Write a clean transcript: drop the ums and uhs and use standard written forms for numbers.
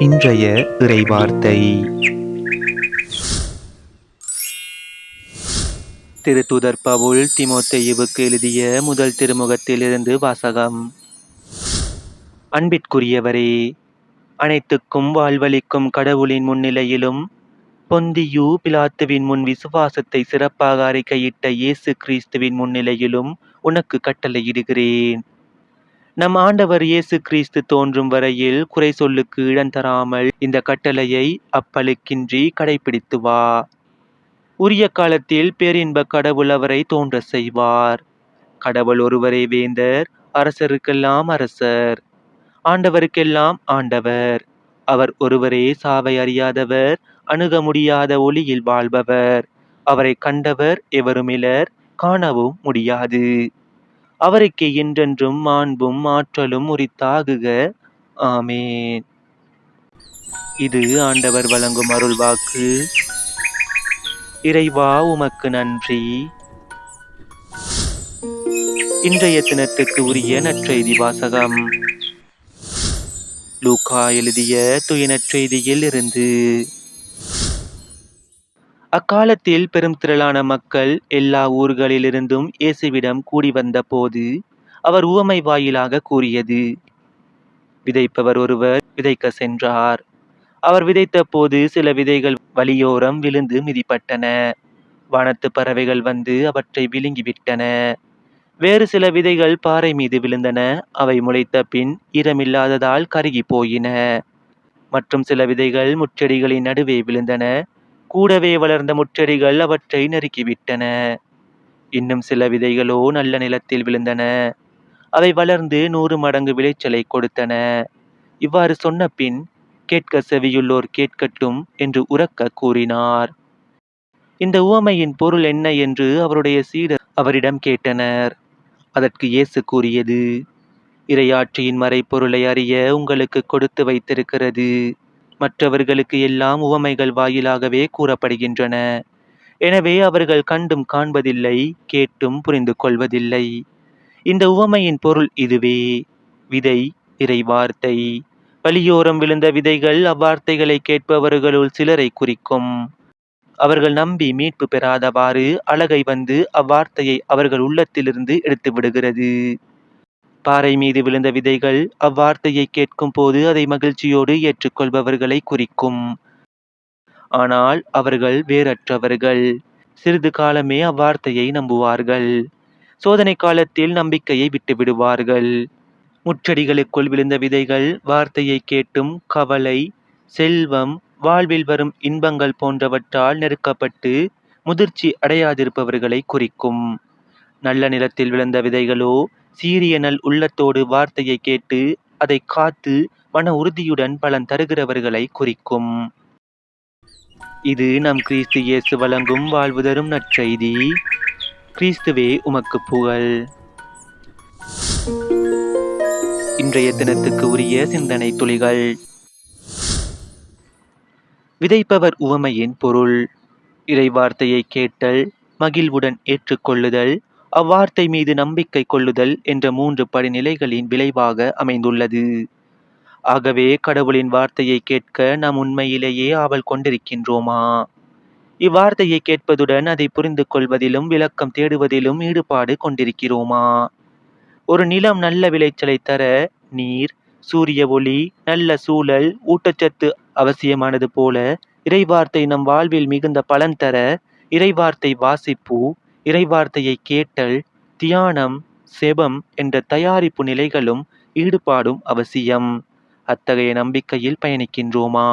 இன்றைய இறைவார்த்தை திருத்தூதர் பவுல் தீமோத்தேயுவுக்கு எழுதிய முதல் திருமுகத்திலிருந்து வாசகம். அன்பிற்குரியவரே, அனைத்துக்கும் வாழ்வளிக்கும் கடவுளின் முன்னிலையிலும் பொந்தியு பிலாத்துவின் முன் விசுவாசத்தை சிறப்பாக அறிக்கையிட்ட இயேசு கிறிஸ்துவின் முன்னிலையிலும் உனக்கு கட்டளையிடுகிறேன். நம் ஆண்டவர் இயேசு கிறிஸ்து தோன்றும் வரையில் குறை சொல்லுக்கு இடம் தராமல் இந்த கட்டளையை அப்பழுக்கின்றி கடைபிடித்து வா. உரிய காலத்தில் பேரின்ப கடவுள் அவரை தோன்ற செய்வார். கடவுள் ஒருவரே வேந்தர், அரசருக்கெல்லாம் அரசர், ஆண்டவருக்கெல்லாம் ஆண்டவர். அவர் ஒருவரே சாவை அறியாதவர், அணுக முடியாத ஒளியில் வாழ்பவர். அவரை கண்டவர் எவருமிலர், காணவும் முடியாது. அவருக்கே என்றென்றும் மாண்பும் ஆற்றலும் உரித்தாகுக. ஆமேன். இது ஆண்டவர் வழங்கும் அருள்வாக்கு. இறைவா உமக்கு நன்றி. இன்றைய தினத்துக்கு உரிய நற்செய்தி வாசகம். லூக்கா எழுதிய தூய நற்செய்தியில் இருந்து. அக்காலத்தில் பெரும் திரளான மக்கள் எல்லா ஊர்களிலிருந்தும் இயேசுவிடம் கூடி வந்த போது அவர் உவமை வாயிலாக கூறியது. விதைப்பவர் ஒருவர் விதைக்க சென்றார். அவர் விதைத்த போது சில விதைகள் வழியோரம் விழுந்து மிதிப்பட்டன. வானத்து பறவைகள் வந்து அவற்றை விழுங்கிவிட்டன. வேறு சில விதைகள் பாறை மீது விழுந்தன. அவை முளைத்த பின் ஈரமில்லாததால் கருகி போயின. மற்றும் சில விதைகள் முட்செடிகளின் நடுவே விழுந்தன. கூடவே வளர்ந்த முட்செடிகள் அவற்றை நறுக்கிவிட்டன. இன்னும் சில விதைகளோ நல்ல நிலத்தில் விழுந்தன. அவை வளர்ந்து 100 மடங்கு விளைச்சலை கொடுத்தன. இவ்வாறு சொன்ன பின், கேட்க செவியுள்ளோர் கேட்கட்டும் என்று உரக்க கூறினார். இந்த உவமையின் பொருள் என்ன என்று அவருடைய சீடர் அவரிடம் கேட்டனர். அதற்கு இயேசு கூறியது, இறையாட்சியின் மறைப்பொருளை அறிய உங்களுக்கு கொடுத்து வைத்திருக்கிறது. மற்றவர்களுக்கு எல்லாம் உவமைகள் வாயிலாகவே கூறப்படுகின்றன. எனவே அவர்கள் கண்டும் காண்பதில்லை, கேட்டும் புரிந்து கொள்வதில்லை. இந்த உவமையின் பொருள் இதுவே. விதை இறைவார்த்தை. வழியோரம் விழுந்த விதைகள் அவ்வார்த்தைகளை கேட்பவர்களுள் சிலரை குறிக்கும். அவர்கள் நம்பி மீட்பு பெறாதவாறு அலகை வந்து அவ்வார்த்தையை அவர்கள் உள்ளத்திலிருந்து எடுத்து விடுகிறது. பாறை மீது விழுந்த விதைகள் அவ்வார்த்தையை கேட்கும் போது அதை மகிழ்ச்சியோடு ஏற்றுக்கொள்பவர்களை குறிக்கும். ஆனால் அவர்கள் வேறற்றவர்கள். சிறிது காலமே அவ்வார்த்தையை நம்புவார்கள். சோதனை காலத்தில் நம்பிக்கையை விட்டு விடுவார்கள். முட்செடிகளுக்குள் விழுந்த விதைகள் வார்த்தையை கேட்டும் கவலை, செல்வம், வாழ்வில் வரும் இன்பங்கள் போன்றவற்றால் நெருக்கப்பட்டு முதிர்ச்சி அடையாதிருப்பவர்களை குறிக்கும். நல்ல நிலத்தில் விழுந்த விதைகளோ சீரிய நல் உள்ளத்தோடு வார்த்தையை கேட்டு அதை காத்து மன உறுதியுடன் பலன் தருகிறவர்களை குறிக்கும். இது நம் கிறிஸ்து இயேசு வழங்கும் வாழ்வு தரும் நற்செய்தி. கிறிஸ்துவே உமக்கு புகழ். இன்றைய தினத்துக்கு உரிய சிந்தனை துளிகள். விதைப்பவர் உவமையின் பொருள். இறைவார்த்தையை கேட்டல், மகிழ்வுடன் ஏற்றுக்கொள்ளுதல், அவ்வார்த்தை மீது நம்பிக்கை கொள்ளுதல் என்ற 3 படிநிலைகளின் விளைவாக அமைந்துள்ளது. ஆகவே கடவுளின் வார்த்தையை கேட்க நாம் உண்மையிலேயே ஆவல் கொண்டிருக்கின்றோமா? இவ்வார்த்தையை கேட்பதுடன் அதை புரிந்து கொள்வதிலும் விளக்கம் தேடுவதிலும் ஈடுபாடு கொண்டிருக்கிறோமா? ஒரு நிலம் நல்ல விளைச்சலை தர நீர், சூரிய ஒளி, நல்ல சூழல், ஊட்டச்சத்து அவசியமானது போல இறைவார்த்தை நம் வாழ்வில் மிகுந்த பலன் தர இறைவார்த்தை வாசிப்பு, இறைவார்த்தையை கேட்டல், தியானம், செபம் என்ற தயாரிப்பு நிலைகளும் ஈடுபாடும் அவசியம். அத்தகைய நம்பிக்கையில் பயணிக்கின்றோமா?